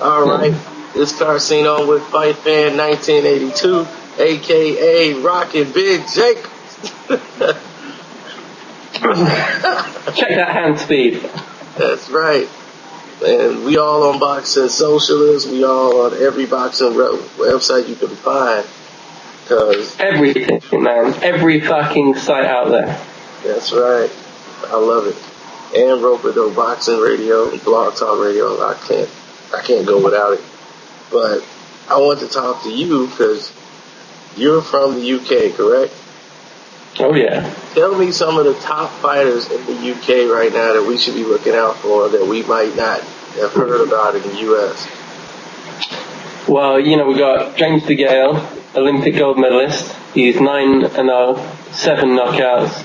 All right. This Carcino with Fight Fan 1982, a.k.a. Rockin' Big Jake. Check that hand speed. That's right. And we all on Boxing Socialist. We all on every boxing website you can find. Everything, man. Every fucking site out there. That's right. I love it. And Roper Boxing Radio and Blog Talk Radio. I can't go without it. But I want to talk to you because you're from the UK, correct? Oh, yeah. Tell me some of the top fighters in the UK right now that we should be looking out for that we might not have heard about in the US. Well, we got James Degale, Olympic gold medalist. He's 9-0, 7 knockouts,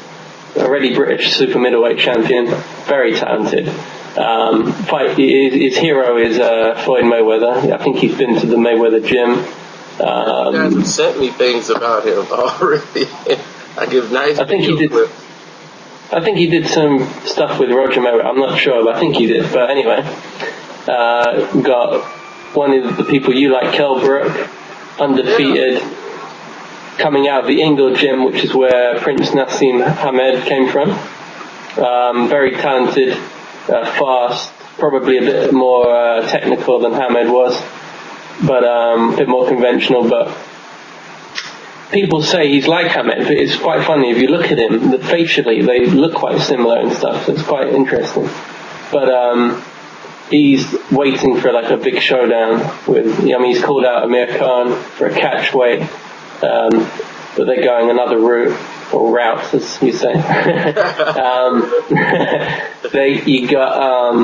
already British super middleweight champion, very talented. His hero is Floyd Mayweather. I think he's been to the Mayweather gym. You guys have sent me things about him already. I give nice. I think he did some stuff with Roger Mayweather. I'm not sure, but I think he did. But anyway, got one of the people you like, Kelvin Brooke, undefeated, coming out of the Ingle gym, which is where Prince Nassim Hamed came from. Very talented, fast, probably a bit more technical than Hamed was, but a bit more conventional. But people say he's like Hamed, but it's quite funny. If you look at him, facially, they look quite similar and stuff, so it's quite interesting. But he's waiting for like a big showdown with, he's called out Amir Khan for a catch weight, but they're going another route, or route, as you say. You got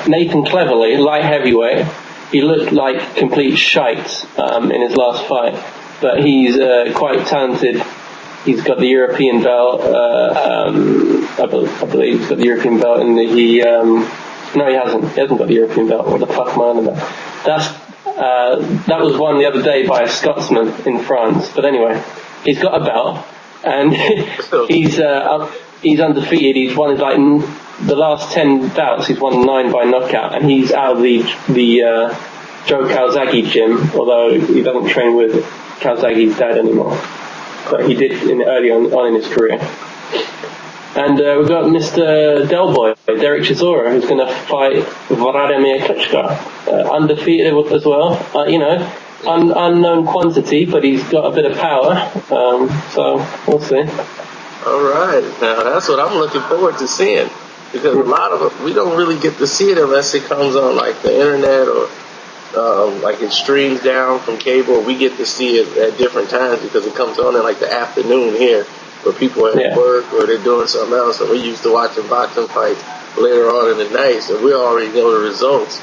Nathan Cleverly, light heavyweight. He looked like complete shite in his last fight, but he's quite talented. He's got the European belt. I believe he's got the European belt, and no, he hasn't. He hasn't got the European belt. What the fuck am I on about? That was won the other day by a Scotsman in France. But anyway, he's got a belt, and he's undefeated. He's won the last 10 bouts. He's won 9 by knockout, and he's out of the Joe Calzaghe gym, although he doesn't train with Calzaghe's dad anymore. But he did early on in his career. And we've got Mr. Del Boy, Derek Chisora, who's going to fight Vladimir Klitschko. Undefeated as well. Unknown quantity, but he's got a bit of power. So we'll see. All right. Now that's what I'm looking forward to seeing. Because a lot of it, we don't really get to see it unless it comes on like the internet or like it streams down from cable. We get to see it at different times because it comes on in like the afternoon here where people are at work or they're doing something else. And we're used to watching boxing fights later on in the night, so we already know the results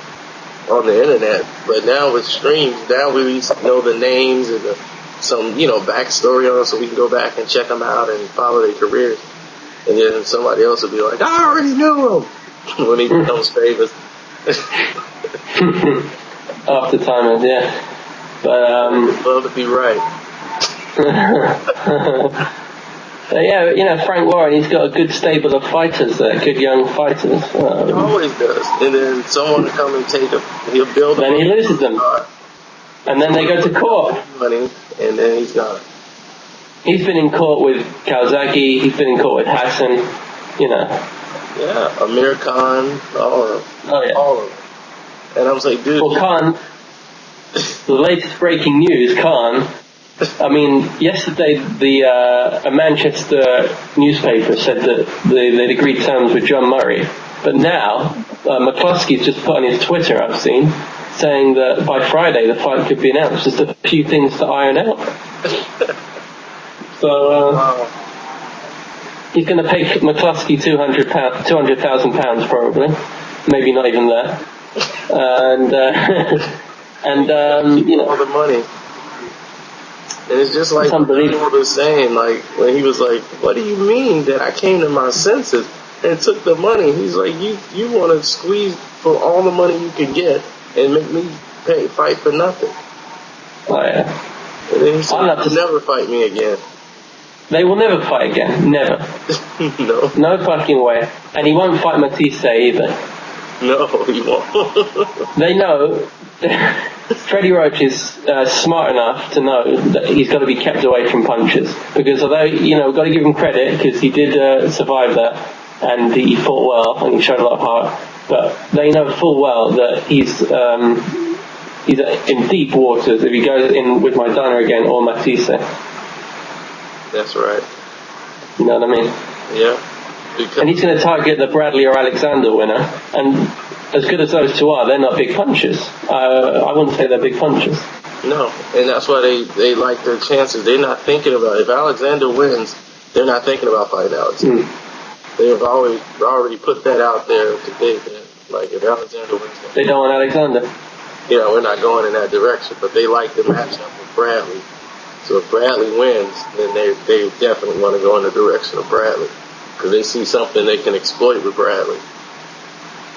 on the internet. But now with streams, now we know the names and some backstory on them, so we can go back and check them out and follow their careers. And then somebody else will be like, I already knew him when he becomes famous. After timers, yeah. But love to be right. Frank Warren, he's got a good stable of fighters there, good young fighters. He always does. And then someone will come and he'll build them. Then he loses them. And then they go to court. Money, and then he's gone. He's been in court with Calzaghe, he's been in court with Hassan, Yeah, Amir Khan, all of them. Oh, yeah. All of them. And I was like, dude. Well, Khan, the latest breaking news, Khan, yesterday a Manchester newspaper said that they'd agreed terms with John Murray, but now McCluskey's just put on his Twitter, I've seen, saying that by Friday the fight could be announced, just a few things to iron out. So wow. He's going to pay McCluskey £200,000 probably, maybe not even that, and all the money. And it's just like what he was saying, like when he was like, "What do you mean that I came to my senses and took the money?" He's like, "You want to squeeze for all the money you can get and make me fight for nothing." Oh yeah. And then he said, "You'll never fight me again." They will never fight again. Never. No. No fucking way. And he won't fight Matisse either. No, he won't. They know Freddie Roach is smart enough to know that he's got to be kept away from punches, because although, we've got to give him credit because he did survive that, and he fought well and he showed a lot of heart, but they know full well that he's in deep waters if he goes in with Maidana again or Matisse. That's right. You know what I mean? Yeah. Because and he's going to target the Bradley or Alexander winner, and as good as those two are, they're not big punches. I wouldn't say they're big punches. No, and that's why they like their chances. They're not thinking about it. If Alexander wins, they're not thinking about fighting Alexander. They've already put that out there today. Like, if Alexander wins, they don't want Alexander. Yeah, we're not going in that direction. But they like the matchup with Bradley. So if Bradley wins, then they definitely want to go in the direction of Bradley, because they see something they can exploit with Bradley.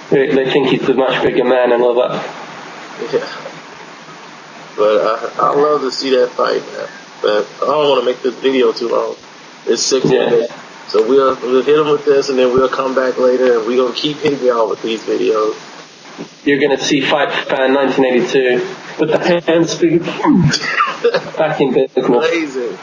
They think he's the much bigger man and all that. Yeah. But I love to see that fight, man. But I don't want to make this video too long. It's 6 minutes. So we'll hit them with this, and then we'll come back later, and we're going to keep hitting y'all with these videos. You're going to see Fight Fan 1982 with the hand speed back in business. Amazing.